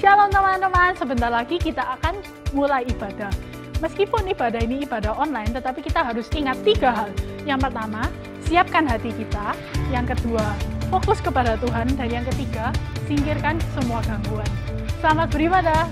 Shalom teman-teman, sebentar lagi kita akan mulai ibadah. Meskipun ibadah ini ibadah online, tetapi kita harus ingat 3 hal. Yang pertama, siapkan hati kita. Yang kedua, fokus kepada Tuhan. Dan yang ketiga, singkirkan semua gangguan. Selamat beribadah.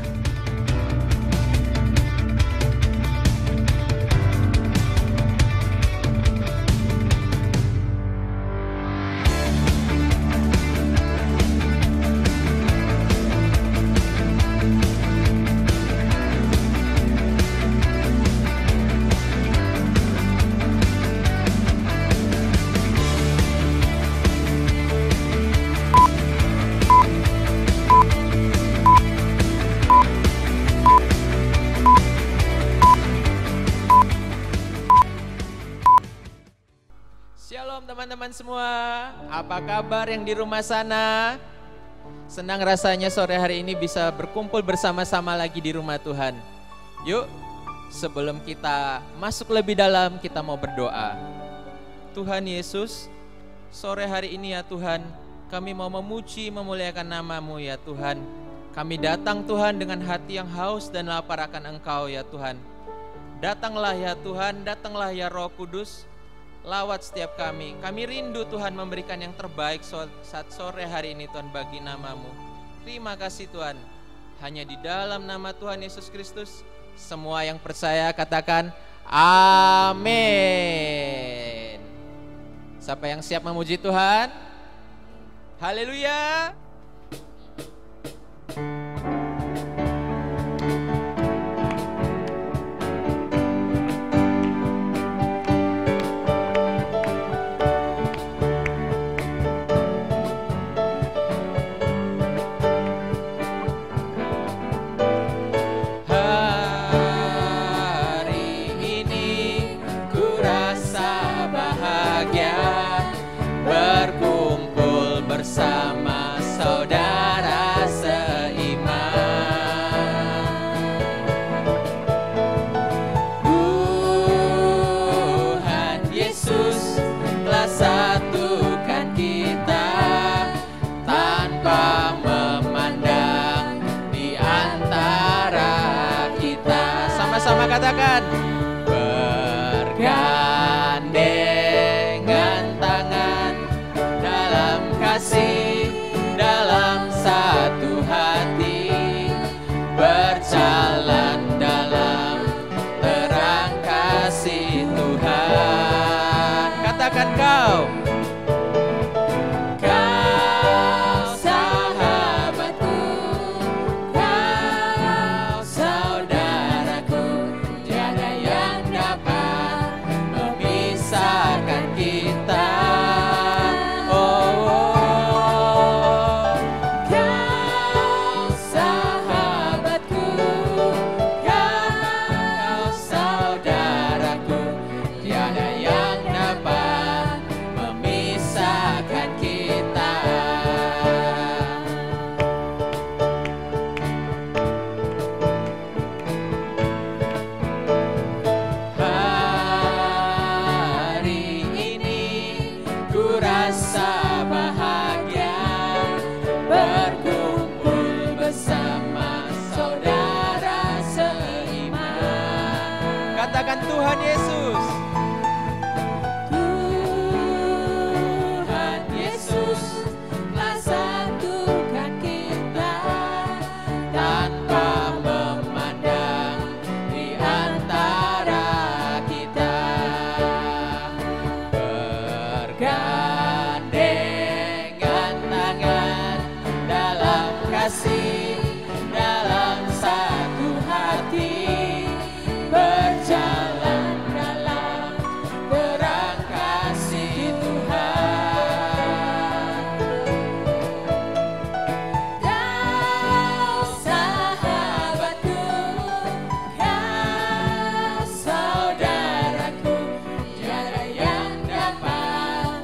Teman-teman semua, apa kabar yang di rumah sana? Senang rasanya sore hari ini bisa berkumpul bersama-sama lagi di rumah Tuhan. Yuk, sebelum kita masuk lebih dalam, kita mau berdoa. Tuhan Yesus, sore hari ini ya Tuhan, kami mau memuji, memuliakan nama-Mu ya Tuhan. Kami datang Tuhan dengan hati yang haus dan lapar akan Engkau ya Tuhan. Datanglah ya Tuhan, datanglah ya Roh Kudus. Lawat setiap kami rindu Tuhan memberikan yang terbaik saat sore hari ini Tuhan bagi nama-Mu. Terima kasih Tuhan, hanya di dalam nama Tuhan Yesus Kristus, semua yang percaya katakan amin. Siapa yang siap memuji Tuhan? Haleluya. Bersama saudara seiman, Tuhan Yesus telah satukan kita tanpa memandang di antara kita. Sama-sama katakan, bergandengan tangan dalam kasih, dalam satu hati, berjalan dalam terang kasih Tuhan. Katakan kau sahabatku, kau saudaraku, tiada yang dapat memisahkan kita. Tuhan Yesus, Tuhan Yesus telah satukan kita tanpa memandang di antara kita, bergandengan tangan dalam kasih, dalam satu hati, berjalan dalam terang kasih Tuhan. Kau sahabatku, kau saudaraku, tiada yang dapat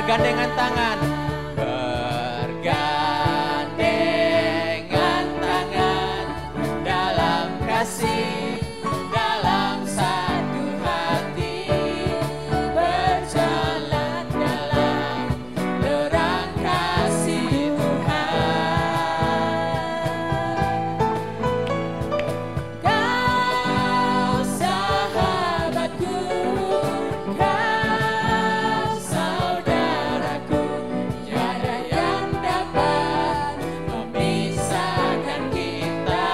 bergandengan tangan. Bergandengan tangan dalam kasih, dalam satu hati, berjalan dalam terang kasih Tuhan. Kau sahabatku, kau saudaraku, tiada yang dapat memisahkan kita.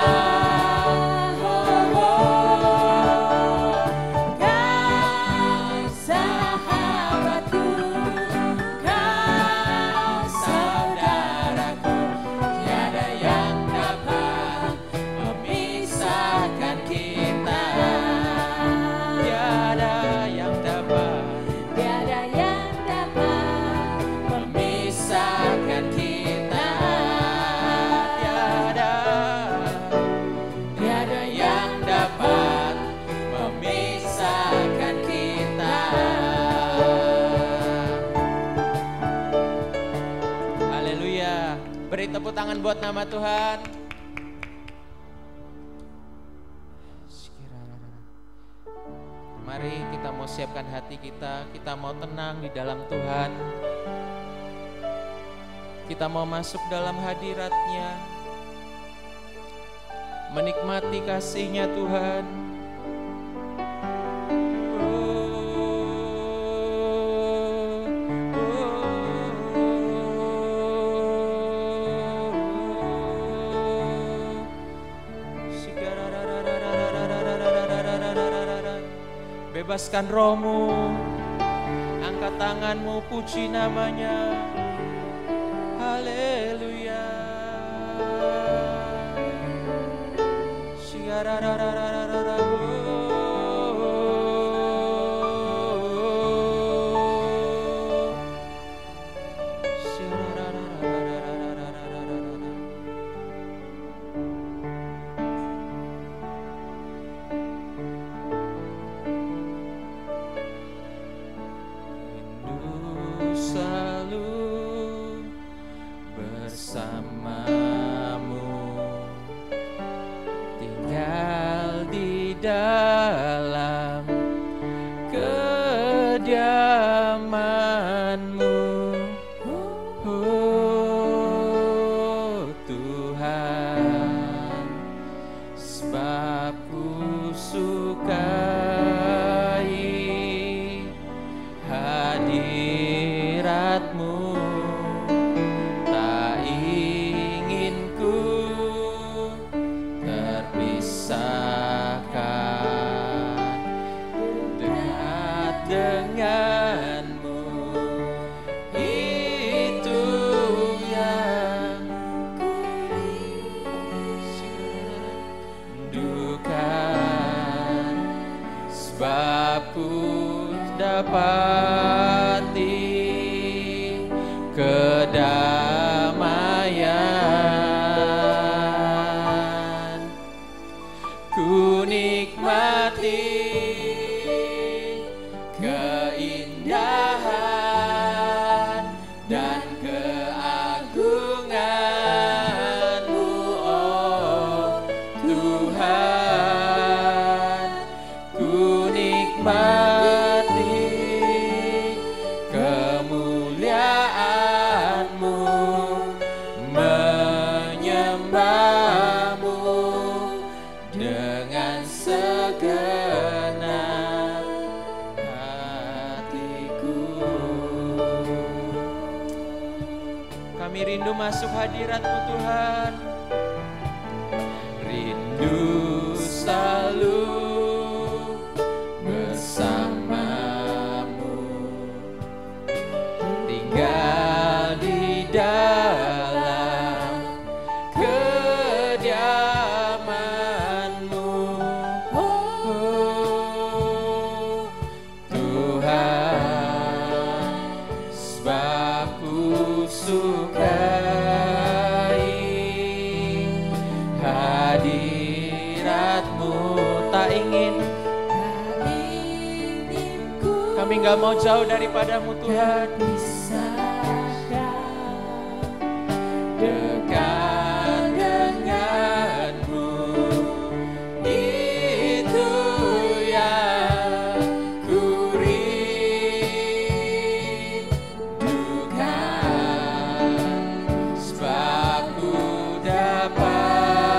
Kau sahabatku, kau saudaraku, tiada yang dapat memisahkan kita. Tiada yang dapat memisahkan kita. Tiada yang dapat memisahkan kita. Haleluya. Beri tepuk tangan buat nama Tuhan. Mari kita mau siapkan hati kita mau tenang di dalam Tuhan. Kita mau masuk dalam hadirat-Nya, menikmati kasih-Nya Tuhan. Bebaskan rohmu, angkat tanganmu, puji namanya. Haleluya. Rindu selalu bersamamu, tinggal di dalam kediaman-Mu. Oh Tuhan, sebab ku sukai hadirat-Mu, tak ingin ku terpisahkan. Dekat dengan-Mu, itu yang rindukan, sebab ku dapati kedamaian. Ku nikmati keindahan dan keagungan-Mu, oh Tuhan. Ku nikmati kemuliaan-Mu, menyembah-Mu dengan segenap hatiku. Kami rindu masuk hadirat-Mu Tuhan. Rindu selalu bersamamu, tinggal di dalam kediaman-Mu. Oh Tuhan, sebab ku sukai hadirat-Mu, tak ingin Kami gak mau jauh daripadamu Tuhan. Dekat denganmu, itu yang ku rindukan. Sebab ku dapati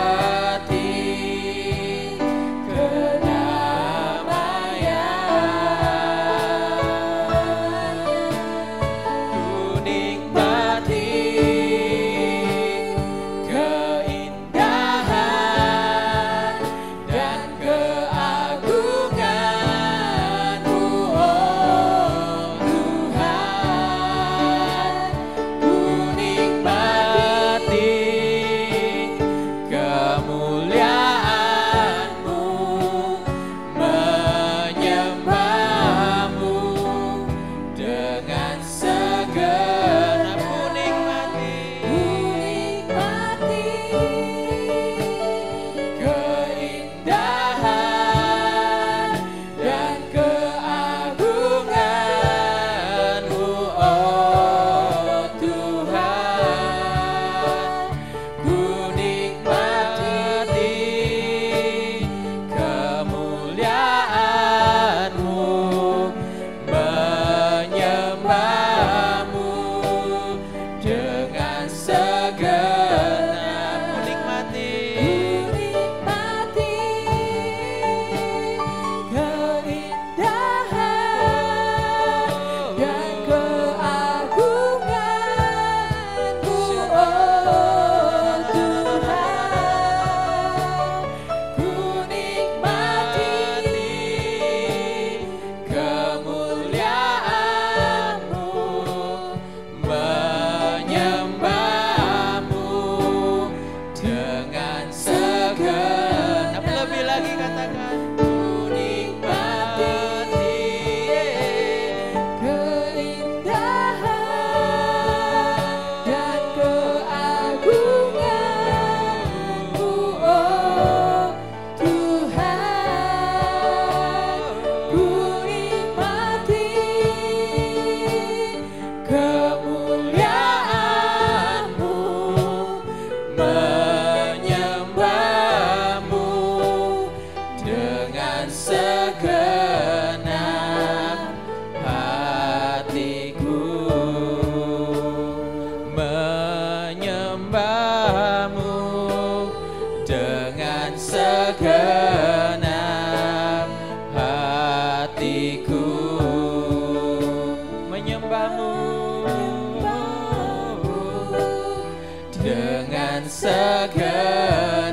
dengan segenap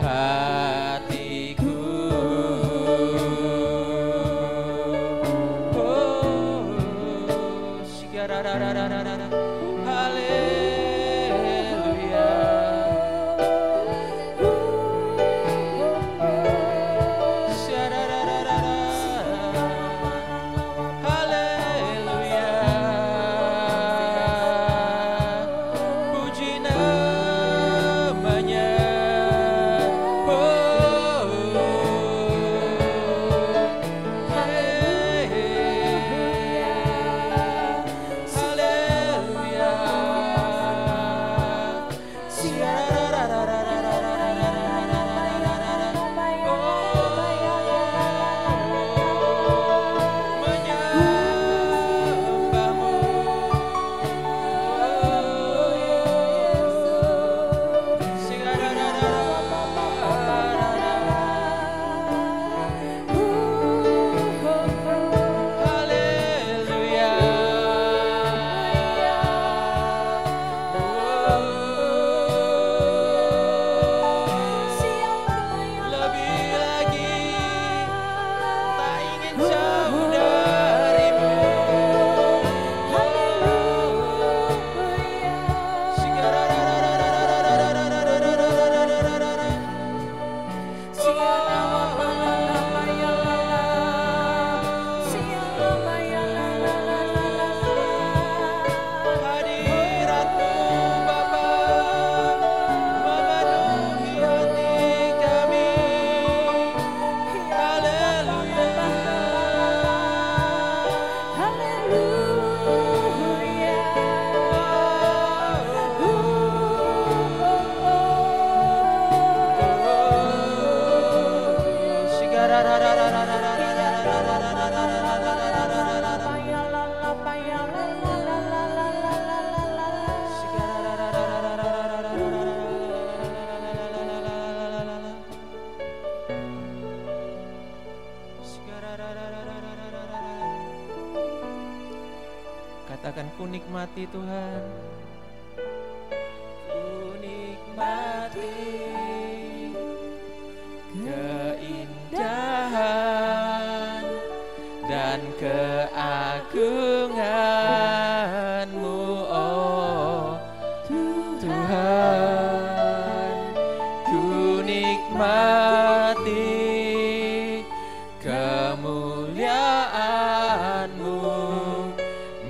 hatiku. katakan ku nikmati Tuhan. Ku nikmati keindahan dan keagungan-Mu, oh Tuhan. Ku nikmati kemuliaan-Mu,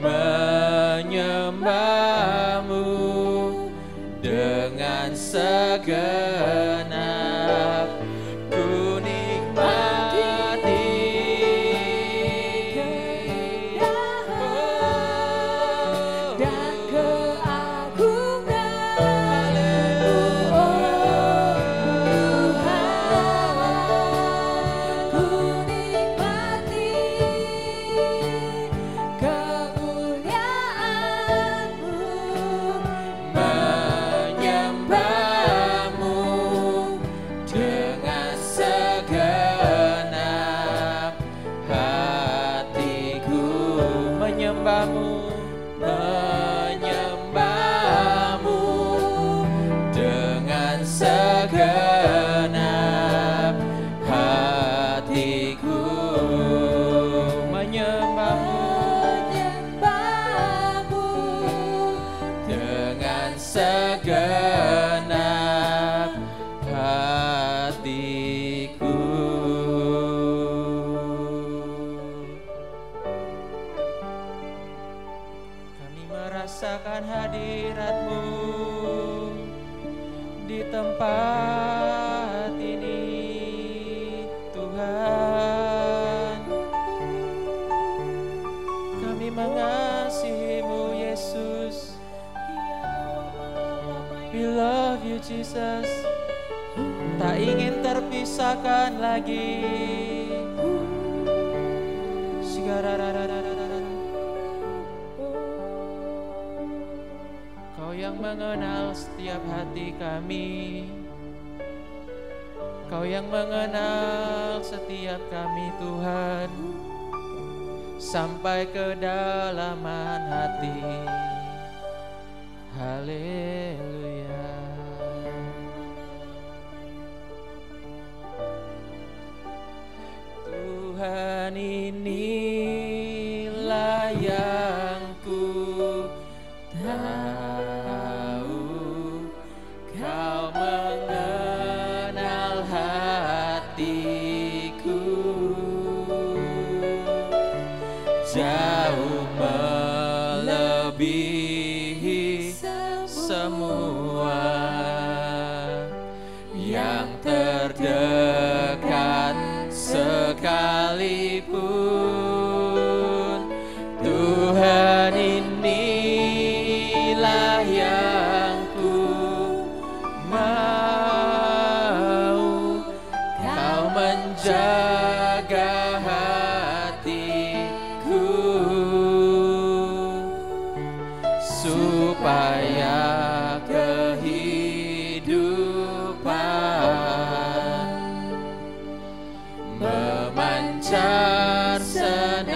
menyembah-Mu dengan segenap. Ku nikmati dan keagungan-Mu, ku nikmati kemuliaan-Mu, menyembah-Mu dengan segenap hatiku. Menyembah-Mu, menyembah-Mu dengan segenap hatiku. Menyembah-Mu menyembah-Mu dengan segenap hatiku. Kami merasakan hadirat-Mu di tempat ini, Tuhan. Kami mengasihi-Mu, Yesus. We love you, Jesus. Tak ingin terpisahkan lagi. Kau yang mengenal setiap hati kami. Kau yang mengenal setiap kami, Tuhan, sampai kedalaman hati. Haleluya. Tuhan, inilah yang ku tahu, Kau mengenal hatiku jauh melebihi semua yang terdekat sekalipun. Tuhan, inilah yang ku mau, Kau menjaga hatiku supaya kehidupan memancar senantiasa.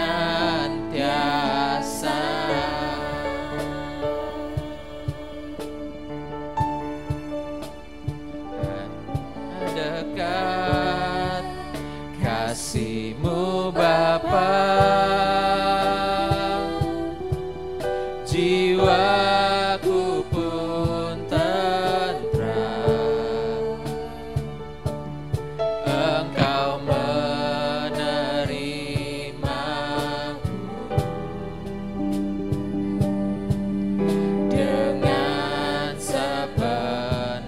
Dekat kasih-Mu Bapa, jiwaku pun tentram. Engkau menerimaku dengan sepenuhnya.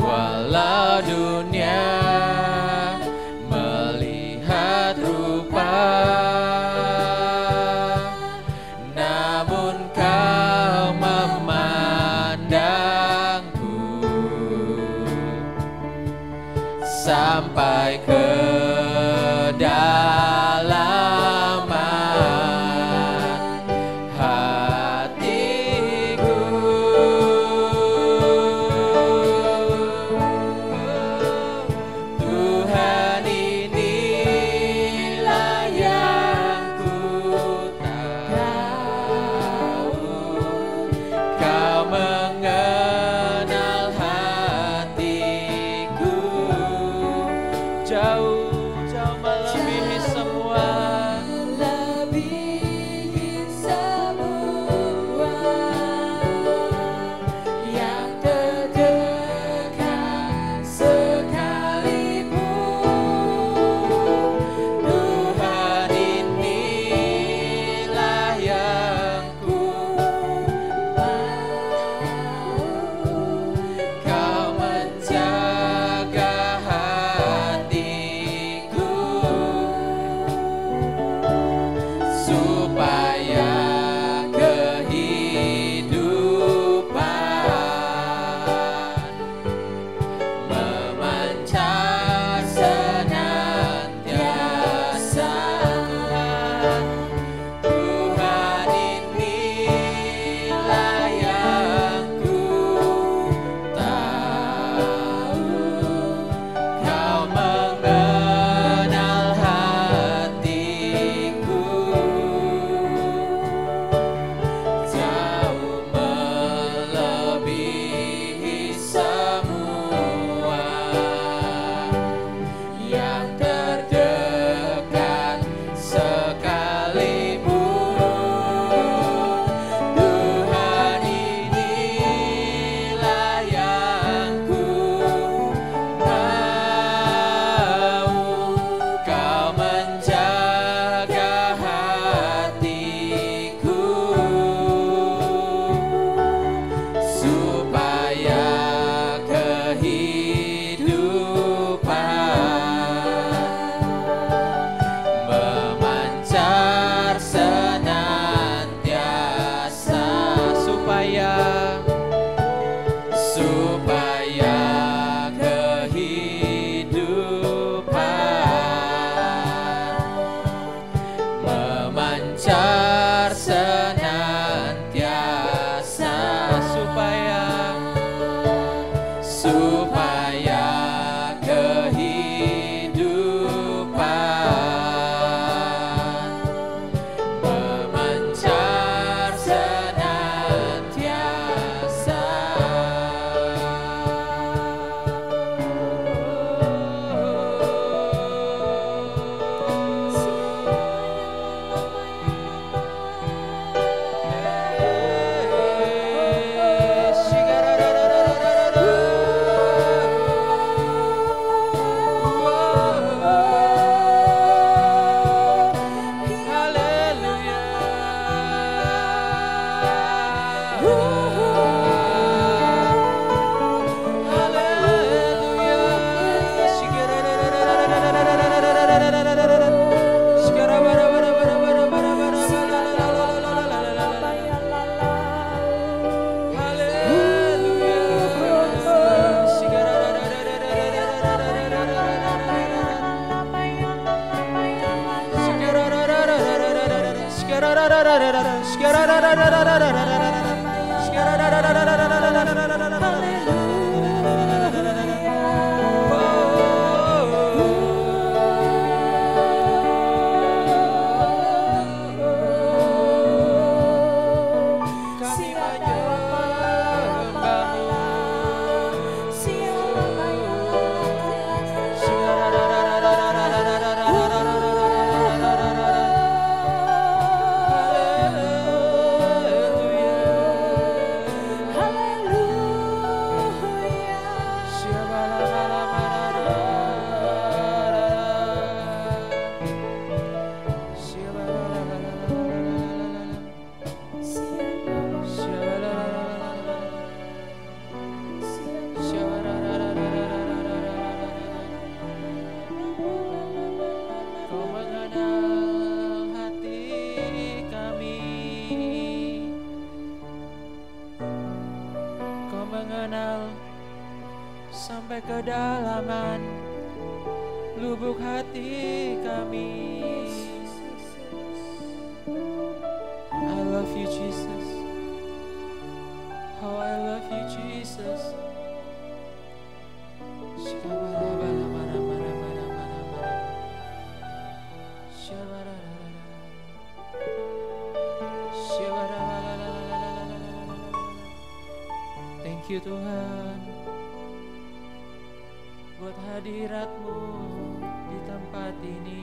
Walau dunia melihat rupa, namun Kau memandangku sampai kedalaman hatiku. Tuhan, inilah yang ku Kau mengenal hati kami, Kau mengenal sampai kedalaman lubuk hati kami. I love you, Jesus. How I love you, Jesus. Thank you Tuhan buat hadirat-Mu di tempat ini.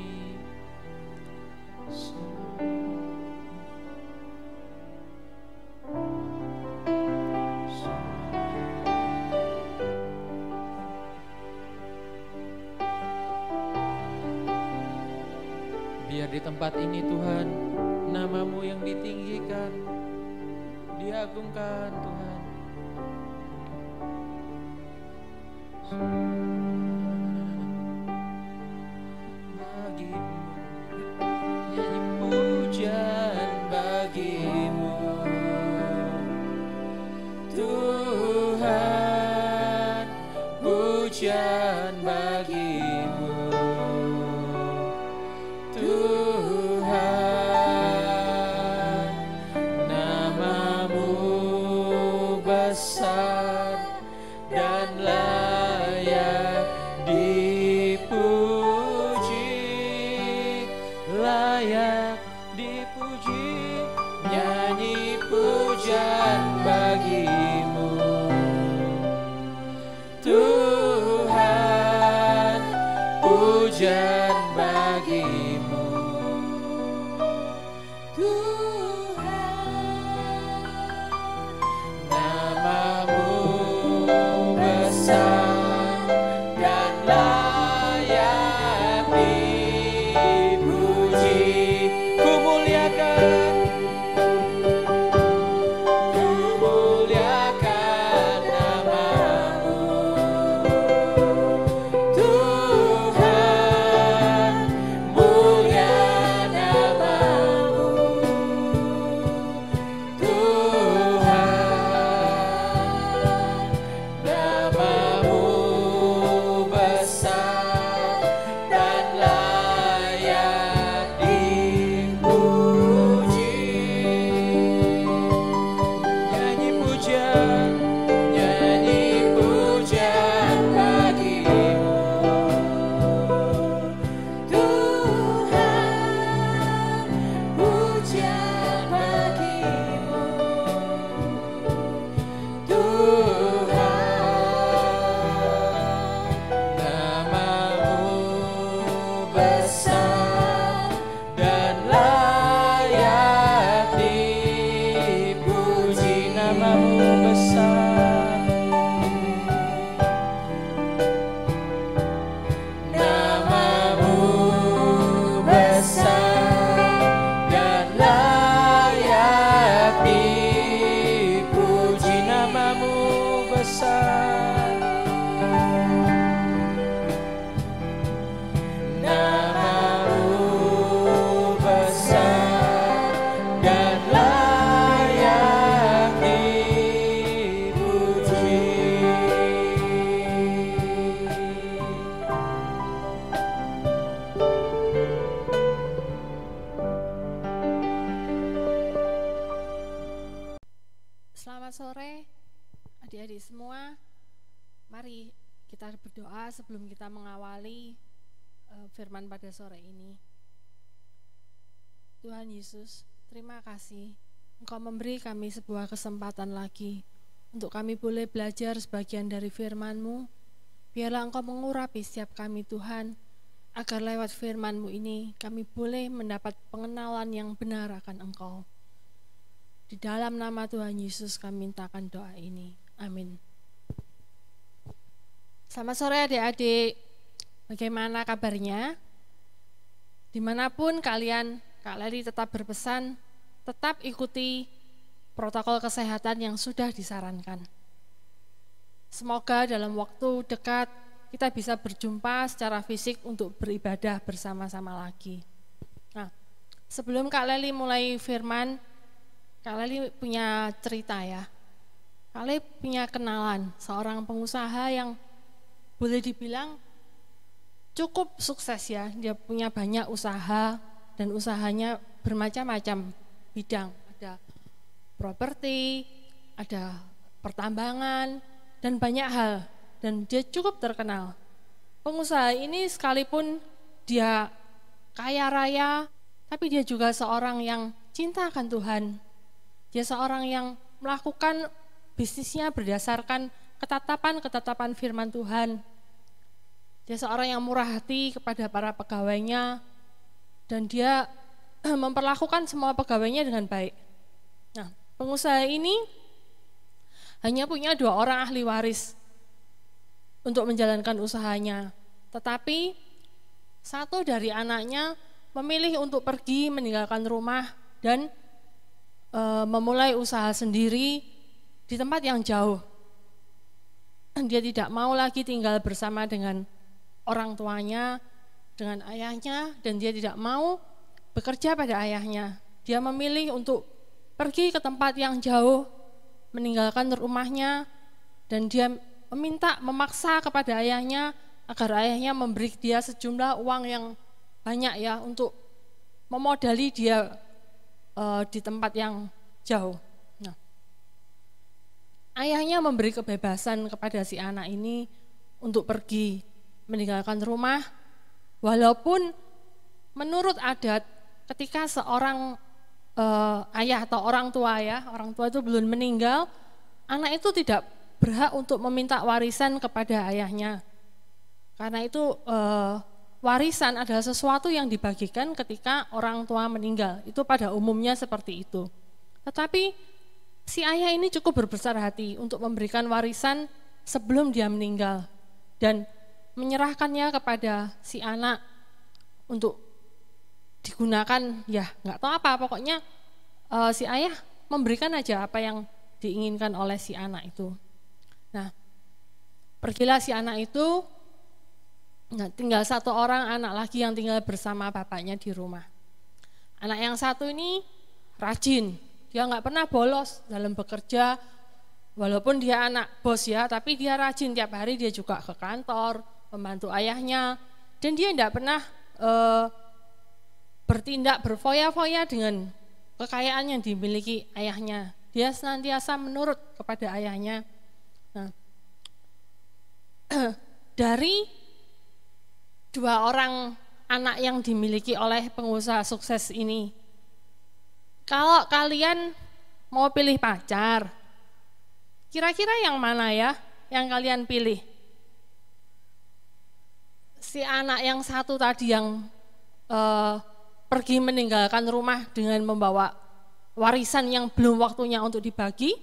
Biar di tempat ini Tuhan, nama-Mu yang ditinggikan, diagungkan Tuhan. Bagimu, nyanyi pujian bagi-Mu Tuhan, pujian bagi-Mu Tuhan, nama-Mu besar dan layak dipuji, layak dipuji, nyanyi pujian bagi-Mu Tuhan, pujian bagi-Mu Tuhan, nama-Mu besar dan layak dipuji. Ku muliakan nama-Mu Tuhan, Mari kita berdoa sebelum kita mengawali firman pada sore ini. Tuhan Yesus, terima kasih Engkau memberi kami sebuah kesempatan lagi untuk kami boleh belajar sebagian dari firman-Mu. Biarlah Engkau mengurapi setiap kami Tuhan, agar lewat firman-Mu ini kami boleh mendapat pengenalan yang benar akan Engkau. Di dalam nama Tuhan Yesus kami mintakan doa ini. Amin. Selamat sore adik-adik, bagaimana kabarnya? Dimanapun kalian, Kak Leli tetap berpesan, tetap ikuti protokol kesehatan yang sudah disarankan. Semoga dalam waktu dekat kita bisa berjumpa secara fisik untuk beribadah bersama-sama lagi. Nah, sebelum Kak Leli mulai firman, Kak Leli punya cerita ya. Kak Leli punya kenalan seorang pengusaha yang boleh dibilang cukup sukses ya. Dia punya banyak usaha dan usahanya bermacam-macam bidang. Ada properti, ada pertambangan, dan banyak hal. Dan dia cukup terkenal. Pengusaha ini sekalipun dia kaya raya, tapi dia juga seorang yang cinta akan Tuhan. Dia seorang yang melakukan bisnisnya berdasarkan ketetapan-ketetapan firman Tuhan. Dia seorang yang murah hati kepada para pegawainya, dan dia memperlakukan semua pegawainya dengan baik. Nah, pengusaha ini hanya punya 2 orang ahli waris untuk menjalankan usahanya. Tetapi satu dari anaknya memilih untuk pergi meninggalkan rumah dan memulai usaha sendiri di tempat yang jauh. Dia tidak mau lagi tinggal bersama dengan orang tuanya, dengan ayahnya, dan dia tidak mau bekerja pada ayahnya. Dia memilih untuk pergi ke tempat yang jauh, meninggalkan rumahnya, dan dia memaksa kepada ayahnya agar ayahnya memberi dia sejumlah uang yang banyak ya untuk memodali dia di tempat yang jauh. Nah, ayahnya memberi kebebasan kepada si anak ini untuk pergi meninggalkan rumah, walaupun menurut adat ketika seorang ayah atau orang tua itu belum meninggal, anak itu tidak berhak untuk meminta warisan kepada ayahnya. Karena itu warisan adalah sesuatu yang dibagikan ketika orang tua meninggal. Itu pada umumnya seperti itu. Tetapi si ayah ini cukup berbesar hati untuk memberikan warisan sebelum dia meninggal dan menyerahkannya kepada si anak untuk digunakan, ya nggak tahu apa, pokoknya si ayah memberikan aja apa yang diinginkan oleh si anak itu. Nah, pergilah si anak itu, nah, tinggal 1 orang anak lagi yang tinggal bersama bapaknya di rumah. Anak yang satu ini rajin, dia nggak pernah bolos dalam bekerja, walaupun dia anak bos ya, tapi dia rajin, tiap hari dia juga ke kantor, membantu ayahnya, dan dia tidak pernah bertindak berfoya-foya dengan kekayaan yang dimiliki ayahnya. Dia senantiasa menurut kepada ayahnya. Nah, dari 2 orang anak yang dimiliki oleh pengusaha sukses ini, kalau kalian mau pilih pacar, kira-kira yang mana ya yang kalian pilih? Si anak yang satu tadi yang pergi meninggalkan rumah dengan membawa warisan yang belum waktunya untuk dibagi,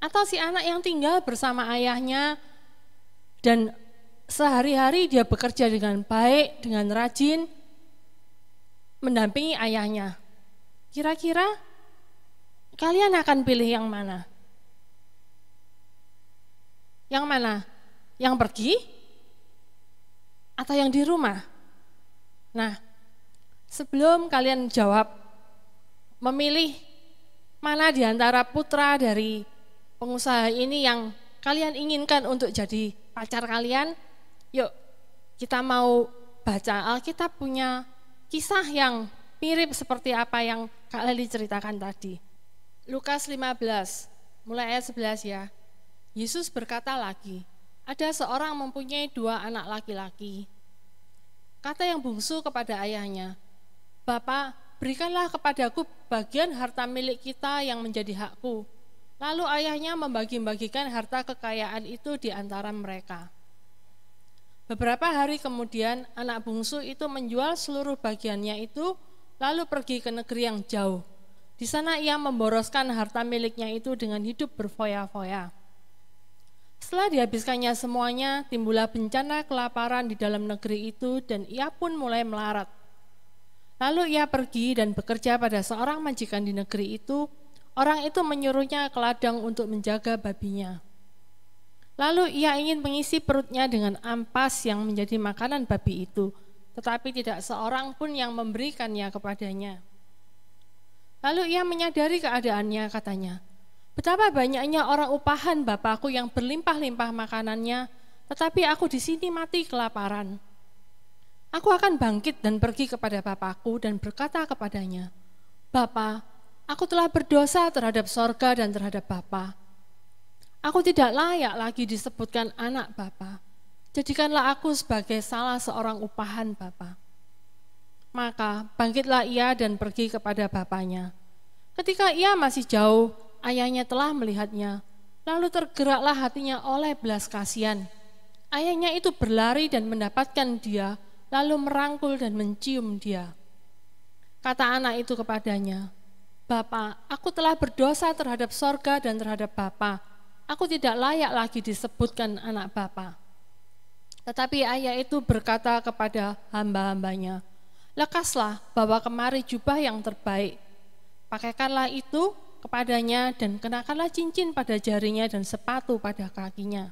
atau si anak yang tinggal bersama ayahnya dan sehari-hari dia bekerja dengan baik, dengan rajin, mendampingi ayahnya. Kira-kira kalian akan pilih yang mana? Yang mana? Yang pergi atau yang di rumah? Nah, sebelum kalian jawab, memilih mana di antara putra dari pengusaha ini yang kalian inginkan untuk jadi pacar kalian, yuk kita mau baca Alkitab punya kisah yang mirip seperti apa yang Kak Leli ceritakan tadi. Lukas 15, mulai ayat 11 ya. Yesus berkata lagi, ada seorang mempunyai 2 anak laki-laki. Kata yang bungsu kepada ayahnya, "Bapak, berikanlah kepadaku bagian harta milik kita yang menjadi hakku." Lalu ayahnya membagi-bagikan harta kekayaan itu di antara mereka. Beberapa hari kemudian, anak bungsu itu menjual seluruh bagiannya itu, lalu pergi ke negeri yang jauh. Di sana ia memboroskan harta miliknya itu dengan hidup berfoya-foya. Setelah dihabiskannya semuanya, timbullah bencana kelaparan di dalam negeri itu dan ia pun mulai melarat. Lalu ia pergi dan bekerja pada seorang majikan di negeri itu. Orang itu menyuruhnya ke ladang untuk menjaga babinya. Lalu ia ingin mengisi perutnya dengan ampas yang menjadi makanan babi itu, tetapi tidak seorang pun yang memberikannya kepadanya. Lalu ia menyadari keadaannya, katanya, "Betapa banyaknya orang upahan bapakku yang berlimpah-limpah makanannya, tetapi aku di sini mati kelaparan. Aku akan bangkit dan pergi kepada bapakku dan berkata kepadanya, 'Bapa, aku telah berdosa terhadap sorga dan terhadap Bapa. Aku tidak layak lagi disebutkan anak Bapa. Jadikanlah aku sebagai salah seorang upahan Bapa.' Maka bangkitlah ia dan pergi kepada bapaknya. Ketika ia masih jauh, ayahnya telah melihatnya. Lalu tergeraklah hatinya oleh belas kasihan. Ayahnya itu berlari dan mendapatkan dia, lalu merangkul dan mencium dia. Kata anak itu kepadanya, 'Bapa, aku telah berdosa terhadap sorga dan terhadap Bapa. Aku tidak layak lagi disebutkan anak Bapa.' Tetapi ayah itu berkata kepada hamba-hambanya, 'Lekaslah, bawa kemari jubah yang terbaik. Pakaikanlah itu kepadanya dan kenakanlah cincin pada jarinya dan sepatu pada kakinya.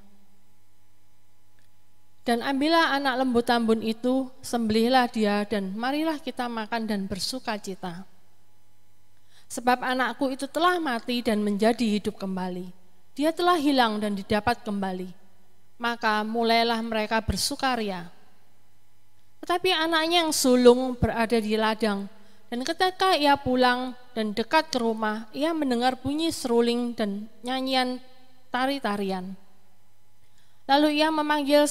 Dan ambillah anak lembu tambun itu, sembelihlah dia dan marilah kita makan dan bersuka cita. Sebab anakku itu telah mati dan menjadi hidup kembali. Dia telah hilang dan didapat kembali.' Maka mulailah mereka bersukaria. Tetapi anaknya yang sulung berada di ladang, dan ketika ia pulang dan dekat ke rumah, ia mendengar bunyi seruling dan nyanyian tari-tarian. Lalu ia memanggil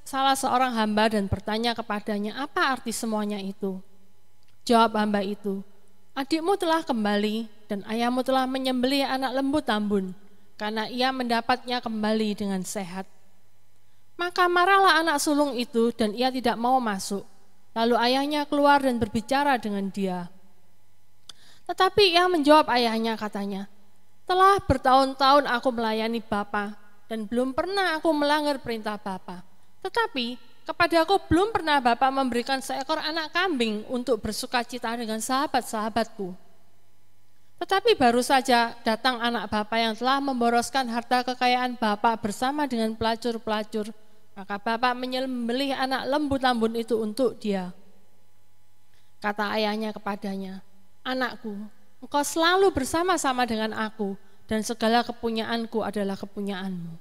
salah seorang hamba dan bertanya kepadanya, 'Apa arti semuanya itu?' Jawab hamba itu, 'Adikmu telah kembali dan ayahmu telah menyembelih anak lembu tambun, karena ia mendapatnya kembali dengan sehat.' Maka marahlah anak sulung itu dan ia tidak mau masuk. Lalu ayahnya keluar dan berbicara dengan dia. Tetapi ia menjawab ayahnya, katanya, 'Telah bertahun-tahun aku melayani Bapa dan belum pernah aku melanggar perintah Bapa. Tetapi kepadaku belum pernah Bapa memberikan seekor anak kambing untuk bersukacita dengan sahabat-sahabatku. Tetapi baru saja datang anak Bapa yang telah memboroskan harta kekayaan Bapa bersama dengan pelacur-pelacur. Maka Bapa menyembelih anak lembu tambun itu untuk dia.' Kata ayahnya kepadanya, 'Anakku, engkau selalu bersama-sama dengan aku dan segala kepunyaanku adalah kepunyaanmu.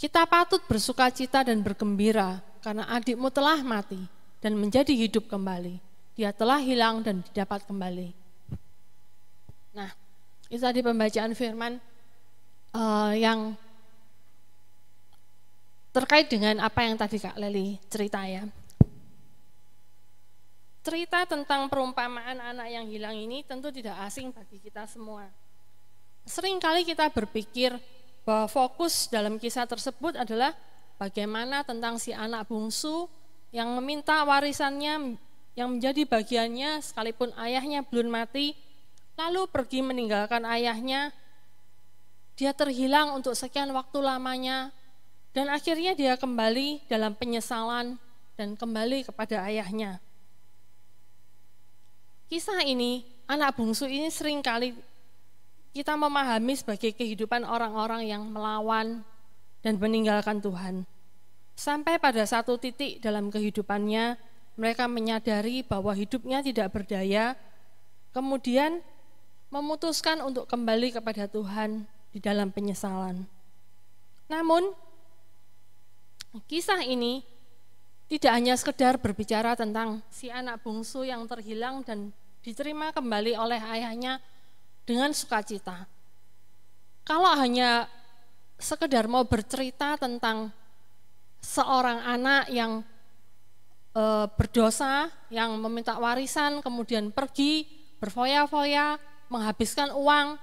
Kita patut bersukacita dan bergembira karena adikmu telah mati dan menjadi hidup kembali. Dia telah hilang dan didapat kembali.'" Nah, itu tadi pembacaan firman yang terkait dengan apa yang tadi Kak Leli cerita ya. Cerita tentang perumpamaan anak yang hilang ini tentu tidak asing bagi kita semua. Seringkali kita berpikir bahwa fokus dalam kisah tersebut adalah bagaimana tentang si anak bungsu yang meminta warisannya yang menjadi bagiannya sekalipun ayahnya belum mati, lalu pergi meninggalkan ayahnya. Dia terhilang untuk sekian waktu lamanya, dan akhirnya dia kembali dalam penyesalan dan kembali kepada ayahnya. Kisah ini, anak bungsu ini seringkali kita memahami sebagai kehidupan orang-orang yang melawan dan meninggalkan Tuhan. Sampai pada satu titik dalam kehidupannya, mereka menyadari bahwa hidupnya tidak berdaya, kemudian memutuskan untuk kembali kepada Tuhan di dalam penyesalan. Namun, kisah ini tidak hanya sekedar berbicara tentang si anak bungsu yang terhilang dan diterima kembali oleh ayahnya dengan sukacita. Kalau hanya sekedar mau bercerita tentang seorang anak yang berdosa, yang meminta warisan, kemudian pergi berfoya-foya, menghabiskan uang,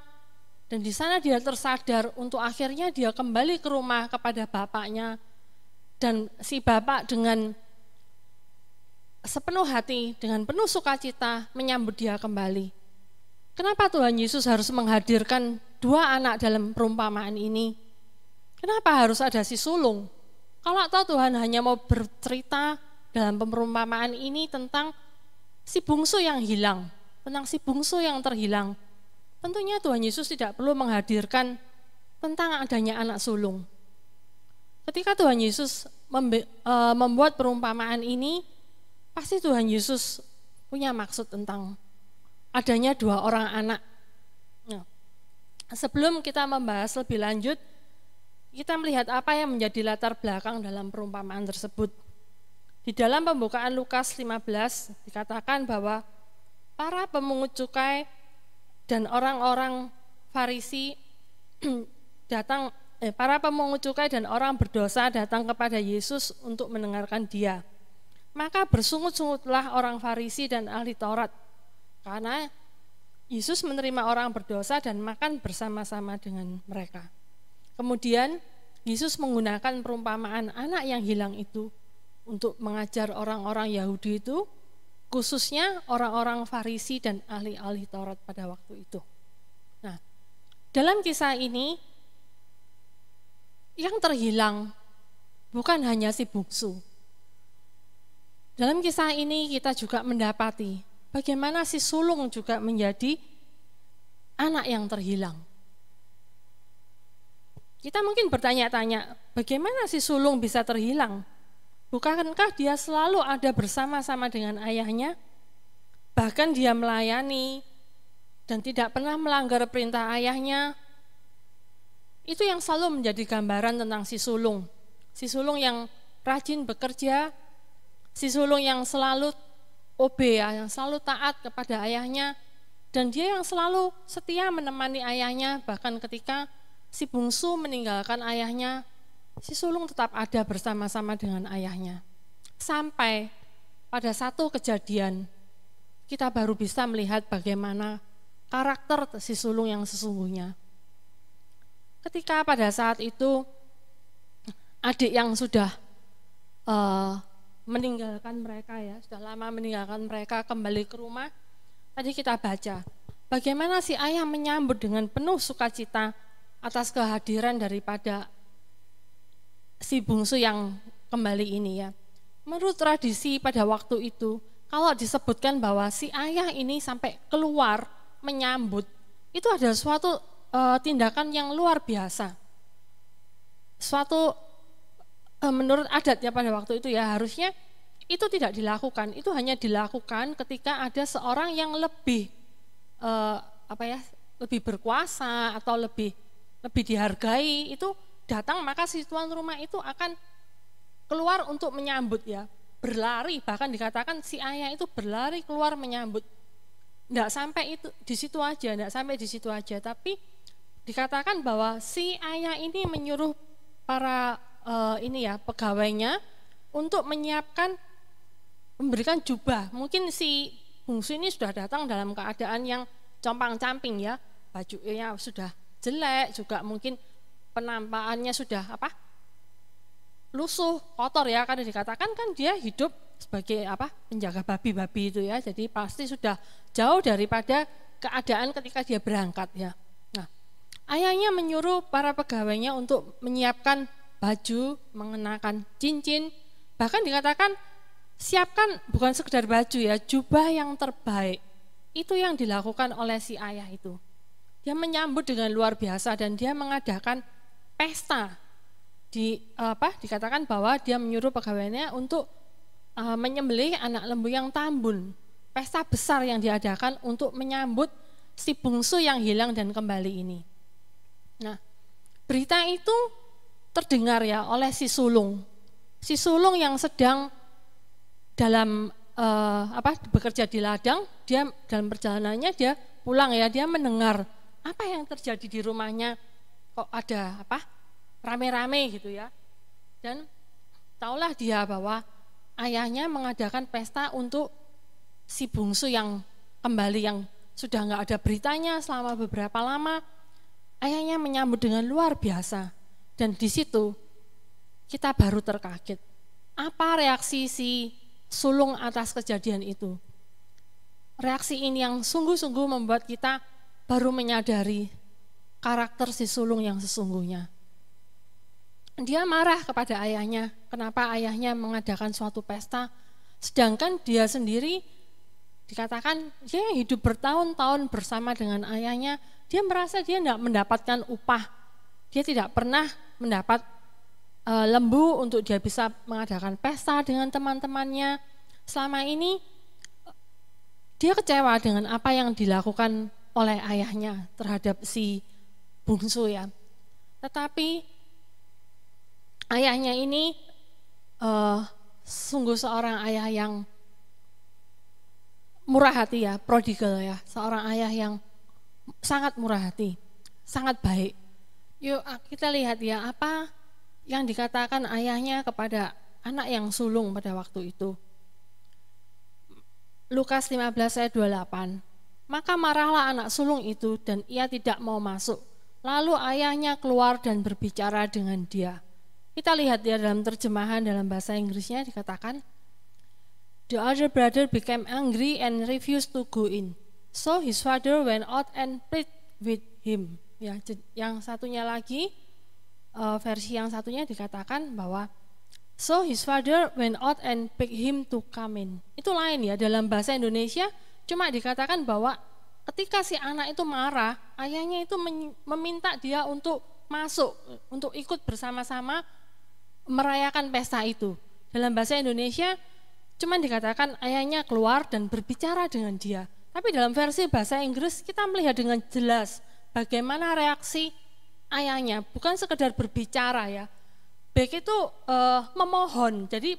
dan di sana dia tersadar untuk akhirnya dia kembali ke rumah kepada bapaknya, dan si bapak dengan sepenuh hati, dengan penuh sukacita menyambut dia kembali. Kenapa Tuhan Yesus harus menghadirkan dua anak dalam perumpamaan ini? Kenapa harus ada si sulung? Kalau tahu Tuhan hanya mau bercerita dalam perumpamaan ini tentang si bungsu yang hilang, tentang si bungsu yang terhilang, tentunya Tuhan Yesus tidak perlu menghadirkan tentang adanya anak sulung. Ketika Tuhan Yesus membuat perumpamaan ini, pasti Tuhan Yesus punya maksud tentang adanya dua orang anak. Nah, sebelum kita membahas lebih lanjut, kita melihat apa yang menjadi latar belakang dalam perumpamaan tersebut. Di dalam pembukaan Lukas 15 dikatakan bahwa para pemungut cukai dan orang-orang Farisi para pemungut cukai dan orang berdosa datang kepada Yesus untuk mendengarkan dia. Maka bersungut-sungutlah orang Farisi dan ahli Taurat, karena Yesus menerima orang berdosa dan makan bersama-sama dengan mereka. Kemudian Yesus menggunakan perumpamaan anak yang hilang itu untuk mengajar orang-orang Yahudi itu, khususnya orang-orang Farisi dan ahli-ahli Taurat pada waktu itu. Nah, dalam kisah ini yang terhilang bukan hanya si bungsu. Dalam kisah ini kita juga mendapati bagaimana si sulung juga menjadi anak yang terhilang. Kita mungkin bertanya-tanya, bagaimana si sulung bisa terhilang? Bukankah dia selalu ada bersama-sama dengan ayahnya? Bahkan dia melayani dan tidak pernah melanggar perintah ayahnya. Itu yang selalu menjadi gambaran tentang si sulung. Si sulung yang rajin bekerja, si sulung yang selalu yang selalu taat kepada ayahnya, dan dia yang selalu setia menemani ayahnya, bahkan ketika si bungsu meninggalkan ayahnya, si sulung tetap ada bersama-sama dengan ayahnya. Sampai pada satu kejadian, kita baru bisa melihat bagaimana karakter si sulung yang sesungguhnya. Ketika pada saat itu, adik yang sudah meninggalkan mereka sudah lama meninggalkan mereka kembali ke rumah, tadi kita baca, bagaimana si ayah menyambut dengan penuh sukacita atas kehadiran daripada si bungsu yang kembali ini Menurut tradisi pada waktu itu, kalau disebutkan bahwa si ayah ini sampai keluar menyambut, itu ada suatu tindakan yang luar biasa. Suatu menurut adatnya pada waktu itu harusnya itu tidak dilakukan. Itu hanya dilakukan ketika ada seorang yang lebih lebih berkuasa atau lebih dihargai, itu datang, maka si tuan rumah itu akan keluar untuk menyambut berlari, bahkan dikatakan si ayah itu berlari keluar menyambut. Enggak sampai itu di situ aja, tapi dikatakan bahwa si ayah ini menyuruh para pegawainya untuk menyiapkan, memberikan jubah. Mungkin si bungsu ini sudah datang dalam keadaan yang compang-camping bajunya sudah jelek, juga mungkin penampakannya sudah lusuh, kotor karena dikatakan kan dia hidup sebagai penjaga babi-babi itu jadi pasti sudah jauh daripada keadaan ketika dia berangkat Nah, ayahnya menyuruh para pegawainya untuk menyiapkan baju, mengenakan cincin, bahkan dikatakan siapkan bukan sekedar baju jubah yang terbaik. Itu yang dilakukan oleh si ayah itu. Dia menyambut dengan luar biasa dan dia mengadakan pesta. Dikatakan bahwa dia menyuruh pegawainya untuk menyembelih anak lembu yang tambun. Pesta besar yang diadakan untuk menyambut si bungsu yang hilang dan kembali ini. Nah, berita itu terdengar oleh si sulung. Si sulung yang sedang dalam bekerja di ladang, dia dalam perjalanannya dia pulang dia mendengar apa yang terjadi di rumahnya, kok ada rame-rame gitu ya. Dan taulah dia bahwa ayahnya mengadakan pesta untuk si bungsu yang kembali yang sudah nggak ada beritanya selama beberapa lama. Ayahnya menyambut dengan luar biasa. Dan di situ kita baru terkaget. Apa reaksi si sulung atas kejadian itu? Reaksi ini yang sungguh-sungguh membuat kita baru menyadari karakter si sulung yang sesungguhnya. Dia marah kepada ayahnya, kenapa ayahnya mengadakan suatu pesta, sedangkan dia sendiri dikatakan dia hidup bertahun-tahun bersama dengan ayahnya, dia merasa dia tidak mendapatkan upah, dia tidak pernah mendapat lembu untuk dia bisa mengadakan pesta dengan teman-temannya. Selama ini dia kecewa dengan apa yang dilakukan oleh ayahnya terhadap si bungsu ya. Tetapi ayahnya ini sungguh seorang ayah yang murah hati ya, prodigal ya, seorang ayah yang sangat murah hati, sangat baik. Yuk kita lihat ya apa yang dikatakan ayahnya kepada anak yang sulung pada waktu itu. Lukas 15 ayat 28. Maka marahlah anak sulung itu dan ia tidak mau masuk. Lalu ayahnya keluar dan berbicara dengan dia. Kita lihat ya dalam terjemahan dalam bahasa Inggrisnya dikatakan, the other brother became angry and refused to go in. So his father went out and pleaded with him. Ya, yang satunya lagi, versi yang satunya dikatakan bahwa so his father went out and begged him to come in. Itu lain ya, dalam bahasa Indonesia cuma dikatakan bahwa ketika si anak itu marah, ayahnya itu meminta dia untuk masuk, untuk ikut bersama-sama merayakan pesta itu. Dalam bahasa Indonesia cuma dikatakan ayahnya keluar dan berbicara dengan dia. Tapi dalam versi bahasa Inggris kita melihat dengan jelas bagaimana reaksi ayahnya, bukan sekedar berbicara ya. Baik itu memohon, jadi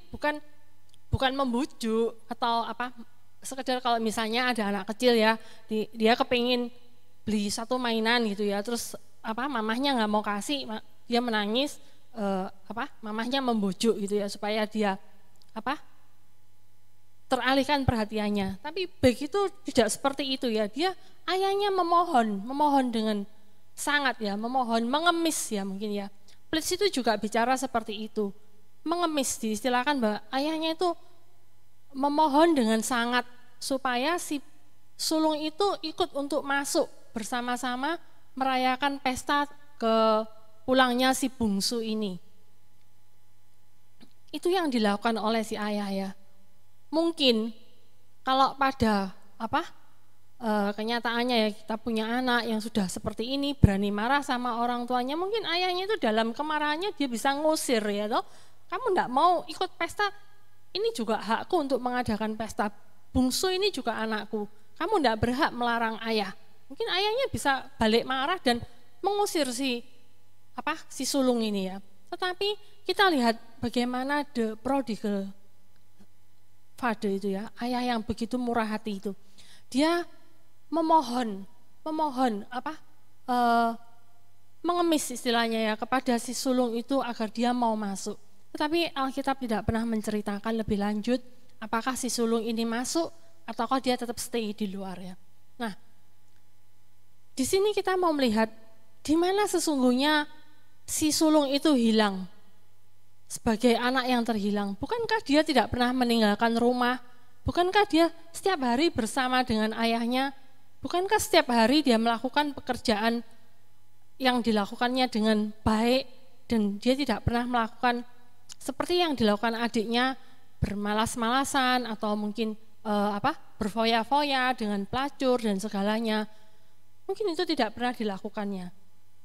bukan membujuk atau apa, sekedar kalau misalnya ada anak kecil ya, dia kepingin beli satu mainan gitu ya, terus apa mamahnya nggak mau kasih, dia menangis, mamahnya membujuk gitu ya supaya dia teralihkan perhatiannya. Tapi begitu tidak seperti itu ya, dia ayahnya memohon dengan sangat ya, memohon, mengemis ya mungkin ya. Please itu juga bicara seperti itu, mengemis, diistilahkan bahwa ayahnya itu memohon dengan sangat supaya si sulung itu ikut untuk masuk bersama-sama merayakan pesta ke pulangnya si bungsu ini. Itu yang dilakukan oleh si ayah ya. Mungkin kalau pada kenyataannya ya kita punya anak yang sudah seperti ini berani marah sama orang tuanya, mungkin ayahnya itu dalam kemarahannya dia bisa ngusir ya toh. Kamu enggak mau ikut pesta, ini juga hakku untuk mengadakan pesta. Bungsu ini juga anakku. Kamu enggak berhak melarang ayah. Mungkin ayahnya bisa balik marah dan mengusir si sulung ini ya. Tetapi kita lihat bagaimana the prodigal father itu ya, ayah yang begitu murah hati itu. Dia memohon mengemis istilahnya ya kepada si sulung itu agar dia mau masuk. Tetapi Alkitab tidak pernah menceritakan lebih lanjut apakah si sulung ini masuk ataukah dia tetap stay di luar ya. Nah, di sini kita mau melihat di mana sesungguhnya si sulung itu hilang sebagai anak yang terhilang. Bukankah dia tidak pernah meninggalkan rumah? Bukankah dia setiap hari bersama dengan ayahnya? Bukankah setiap hari dia melakukan pekerjaan yang dilakukannya dengan baik dan dia tidak pernah melakukan seperti yang dilakukan adiknya, bermalas-malasan atau mungkin berfoya-foya dengan pelacur dan segalanya. Mungkin itu tidak pernah dilakukannya.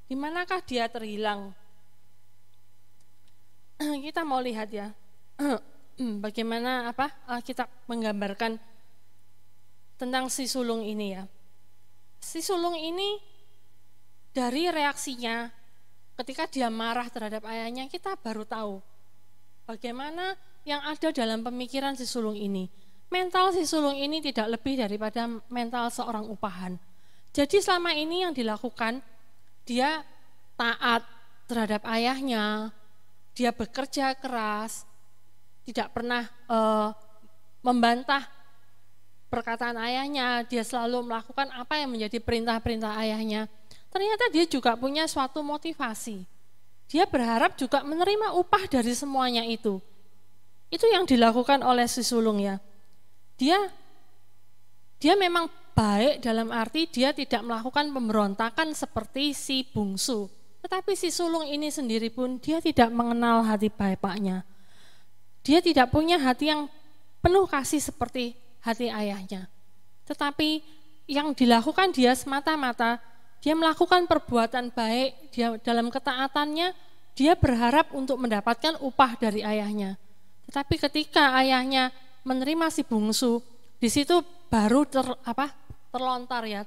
Di manakah dia terhilang? Kita mau lihat ya. Bagaimana Alkitab menggambarkan tentang si sulung ini ya. Si sulung ini dari reaksinya ketika dia marah terhadap ayahnya, kita baru tahu bagaimana yang ada dalam pemikiran si sulung ini. Mental si sulung ini tidak lebih daripada mental seorang upahan. Jadi selama ini yang dilakukan, dia taat, terhadap ayahnya, dia bekerja keras, tidak pernah membantah perkataan ayahnya, dia selalu melakukan apa yang menjadi perintah-perintah ayahnya. Ternyata dia juga punya suatu motivasi. Dia berharap juga menerima upah dari semuanya itu. Itu yang dilakukan oleh si sulung ya. Dia memang baik dalam arti dia tidak melakukan pemberontakan seperti si bungsu. Tetapi si sulung ini sendiri pun dia tidak mengenal hati bapaknya. Dia tidak punya hati yang penuh kasih seperti hati ayahnya. Tetapi yang dilakukan dia semata-mata, dia melakukan perbuatan baik, dia dalam ketaatannya, dia berharap untuk mendapatkan upah dari ayahnya. Tetapi ketika ayahnya menerima si bungsu, di situ baru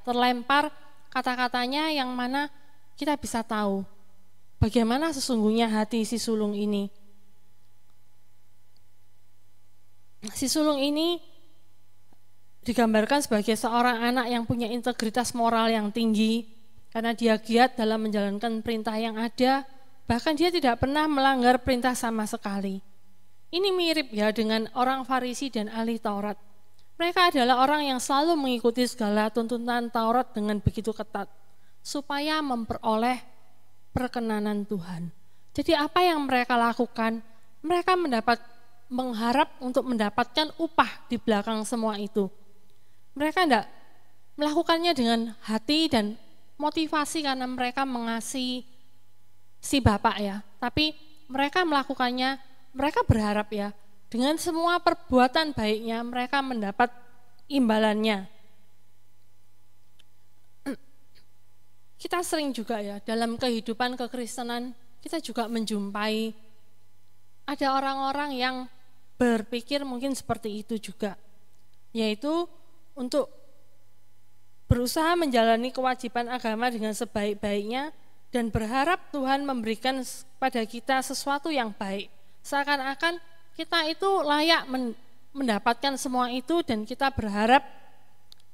terlempar kata-katanya yang mana kita bisa tahu bagaimana sesungguhnya hati si sulung ini. Si sulung ini digambarkan sebagai seorang anak yang punya integritas moral yang tinggi karena dia giat dalam menjalankan perintah yang ada, bahkan dia tidak pernah melanggar perintah sama sekali. Ini mirip ya dengan orang Farisi dan ahli Taurat. Mereka adalah orang yang selalu mengikuti segala tuntunan Taurat dengan begitu ketat supaya memperoleh perkenanan Tuhan. Jadi apa yang mereka lakukan? Mereka mengharap untuk mendapatkan upah di belakang semua itu. Mereka tidak melakukannya dengan hati dan motivasi karena mereka mengasihi si bapak ya. Tapi mereka melakukannya, mereka berharap ya, dengan semua perbuatan baiknya mereka mendapat imbalannya. Kita sering juga ya dalam kehidupan kekristenan kita juga menjumpai ada orang-orang yang berpikir mungkin seperti itu juga, yaitu untuk berusaha menjalani kewajiban agama dengan sebaik-baiknya dan berharap Tuhan memberikan pada kita sesuatu yang baik. Seakan-akan kita itu layak mendapatkan semua itu dan kita berharap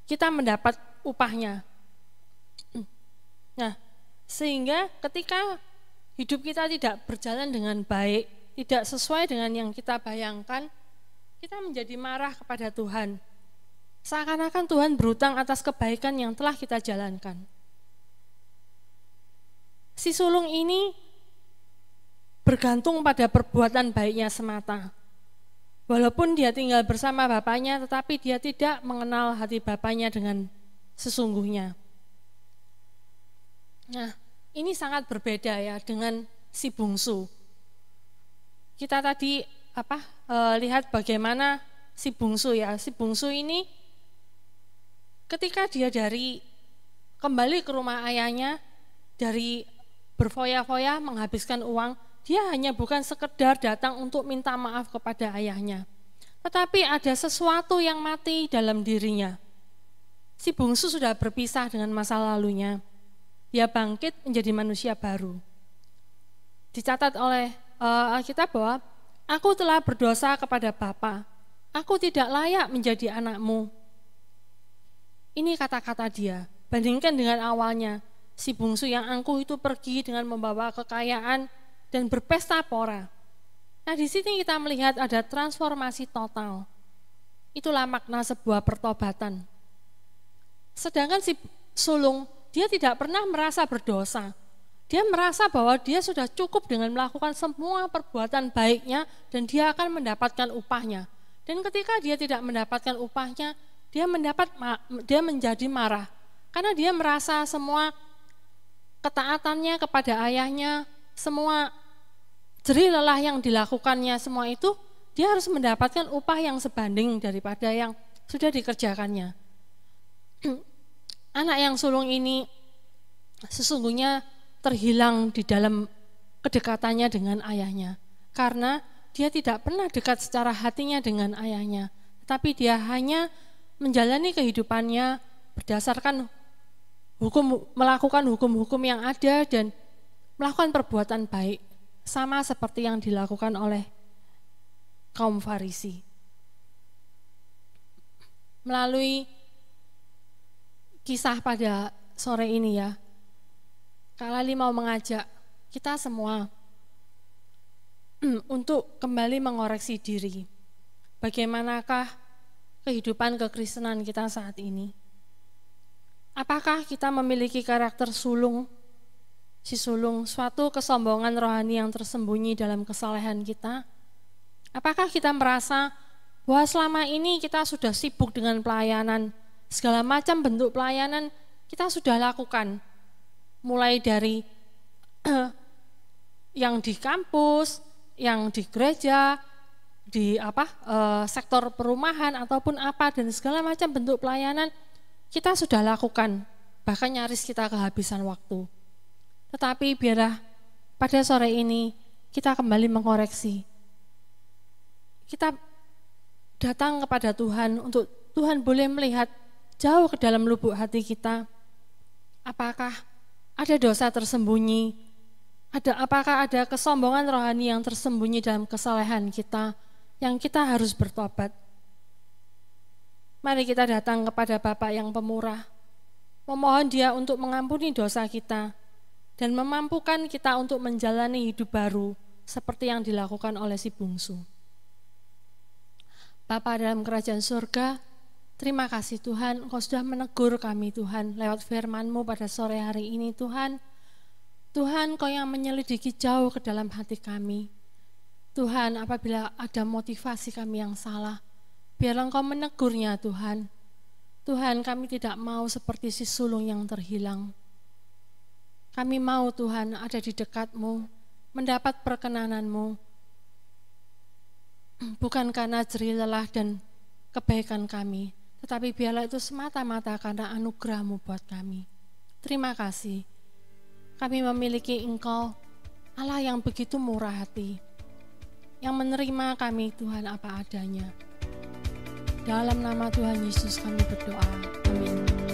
kita mendapat upahnya. Nah, sehingga ketika hidup kita tidak berjalan dengan baik, tidak sesuai dengan yang kita bayangkan, kita menjadi marah kepada Tuhan. Seakan-akan Tuhan berutang atas kebaikan yang telah kita jalankan. Si sulung ini bergantung pada perbuatan baiknya semata. Walaupun dia tinggal bersama bapaknya, tetapi dia tidak mengenal hati bapaknya dengan sesungguhnya. Nah, ini sangat berbeda ya dengan si bungsu. Kita tadi lihat bagaimana si bungsu ya. Si bungsu ini ketika dia kembali ke rumah ayahnya dari berfoya-foya menghabiskan uang, dia hanya bukan sekedar datang untuk minta maaf kepada ayahnya, tetapi ada sesuatu yang mati dalam dirinya. Si bungsu sudah berpisah dengan masa lalunya, dia bangkit menjadi manusia baru. Dicatat oleh Alkitab bahwa aku telah berdosa kepada Bapa, aku tidak layak menjadi anakmu. Ini kata-kata dia, bandingkan dengan awalnya, si bungsu yang angkuh itu pergi dengan membawa kekayaan dan berpesta pora. Nah, di sini kita melihat ada transformasi total. Itulah makna sebuah pertobatan. Sedangkan si sulung, dia tidak pernah merasa berdosa. Dia merasa bahwa dia sudah cukup dengan melakukan semua perbuatan baiknya dan dia akan mendapatkan upahnya. Dan ketika dia tidak mendapatkan upahnya, dia menjadi marah. Karena dia merasa semua ketaatannya kepada ayahnya, semua jerih lelah yang dilakukannya, semua itu dia harus mendapatkan upah yang sebanding daripada yang sudah dikerjakannya. Anak yang sulung ini sesungguhnya terhilang di dalam kedekatannya dengan ayahnya. Karena dia tidak pernah dekat secara hatinya dengan ayahnya. Tapi dia hanya menjalani kehidupannya berdasarkan melakukan hukum-hukum yang ada dan melakukan perbuatan baik. Sama seperti yang dilakukan oleh kaum Farisi. Melalui kisah pada sore ini ya, Kak Lali mau mengajak kita semua untuk kembali mengoreksi diri. Bagaimanakah kehidupan kekristenan kita saat ini? Apakah kita memiliki karakter sulung, suatu kesombongan rohani yang tersembunyi dalam kesalehan kita? Apakah kita merasa bahwa selama ini kita sudah sibuk dengan pelayanan, segala macam bentuk pelayanan kita sudah lakukan, mulai dari yang di kampus, yang di gereja, di sektor perumahan ataupun apa, dan segala macam bentuk pelayanan kita sudah lakukan, bahkan nyaris kita kehabisan waktu. Tetapi biarlah pada sore ini kita kembali mengoreksi. Kita datang kepada Tuhan untuk Tuhan boleh melihat jauh ke dalam lubuk hati kita. Apakah ada dosa tersembunyi? Apakah ada kesombongan rohani yang tersembunyi dalam kesalehan kita yang kita harus bertobat? Mari kita datang kepada Bapa yang pemurah, memohon Dia untuk mengampuni dosa kita dan memampukan kita untuk menjalani hidup baru seperti yang dilakukan oleh si bungsu. Bapa dalam kerajaan surga, terima kasih Tuhan, Engkau sudah menegur kami Tuhan lewat firman-Mu pada sore hari ini Tuhan. Tuhan, Kau yang menyelidiki jauh ke dalam hati kami. Tuhan, apabila ada motivasi kami yang salah, biarlah Engkau menegurnya Tuhan. Tuhan, kami tidak mau seperti si sulung yang terhilang. Kami mau Tuhan ada di dekat-Mu, mendapat perkenanan-Mu, bukan karena jerih lelah dan kebaikan kami, tetapi biarlah itu semata-mata karena anugerah-Mu buat kami. Terima kasih. Kami memiliki Engkau, Allah yang begitu murah hati, yang menerima kami Tuhan apa adanya. Dalam nama Tuhan Yesus kami berdoa. Amin.